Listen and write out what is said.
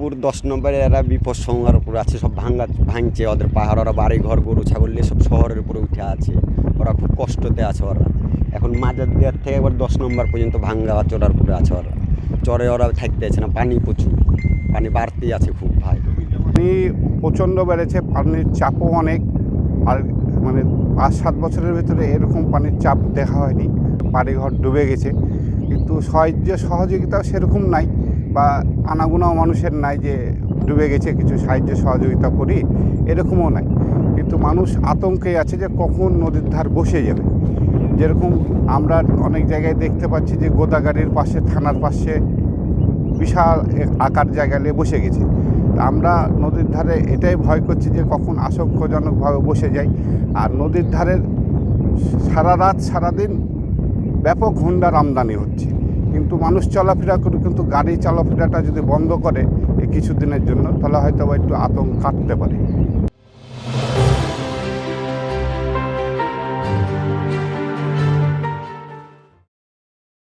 পুকুর 10 নম্বরে এরা বিপদ সংহার উপরে আছে, সব ভাঙছে ওদের পাহাড়, ওরা বাড়ি ঘর গরু ছাগল নিয়ে সব শহরের উপরে উঠে আছে, ওরা খুব কষ্টতে আছে। ওরা এখন মাঝের দিক থেকে এবার 10 নম্বর পর্যন্ত ভাঙ্গা চড়ার উপরে আছে। ওরা চরে ওরা থাকতে আছে না, পানি প্রচুর, পানি বাড়তেই আছে খুব ভাই। পানি প্রচণ্ড বেড়েছে, পানির চাপও অনেক। আর মানে 5-7 বছরের ভিতরে এরকম পানির চাপ দেখা হয়নি। বাড়িঘর ডুবে গেছে, কিন্তু সাহায্য সহযোগিতাও সেরকম নাই, বা আনাগোনাও মানুষের নাই যে ডুবে গেছে কিছু সাহায্য সহযোগিতা করি, এরকমও নাই। কিন্তু মানুষ আতঙ্কে আছে যে কখন নদীর ধার বসে যাবে। যেরকম আমরা অনেক জায়গায় দেখতে পাচ্ছি যে গোদাগাড়ির পাশে, থানার পাশে বিশাল আকার জায়গা নিয়ে বসে গেছে। তা আমরা নদীর ধারে এটাই ভয় করছি যে কখন আশঙ্কাজনকভাবে বসে যায়। আর নদীর ধারের সারা রাত সারাদিন ব্যাপক হুন্ডার আমদানি হচ্ছে, কিন্তু মানুষ চলাফেরা করে, কিন্তু গাড়ি চলাফেরাটা যদি বন্ধ করে এই কিছুদিনের জন্য, তাহলে হয়তো একটু আতঙ্ক কাটতে পারে।